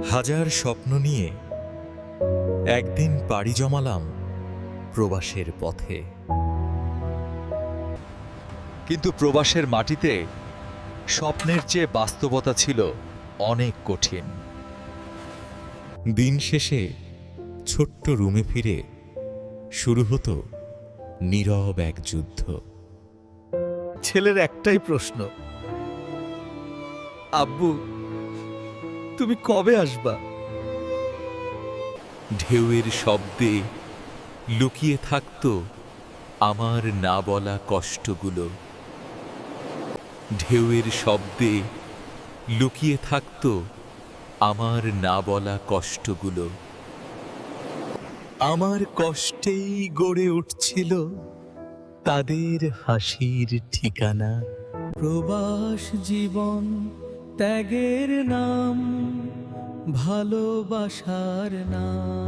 হাজার স্বপ্ন নিয়ে একদিন পাড়ি জমালাম প্রবাসের পথে। কিন্তু প্রবাসের মাটিতে স্বপ্নের চেয়ে বাস্তবতা ছিল অনেক কঠিন। দিন শেষে ছোট্ট রুমে ফিরে শুরু হতো নীরব এক যুদ্ধ। ছেলের একটাই প্রশ্ন, আব্বু তুমি কবে আসবা? ঢেউয়ের শব্দে লুকিয়ে থাকতো আমার না বলা কষ্টগুলো। ঢেউয়ের শব্দে লুকিয়ে থাকতো আমার না বলা কষ্টগুলো। আমার কষ্টেই গড়ে উঠছিল তাদের হাসির ঠিকানা। প্রবাস জীবন ত্যাগের নাম, ভালোবাসার নাম।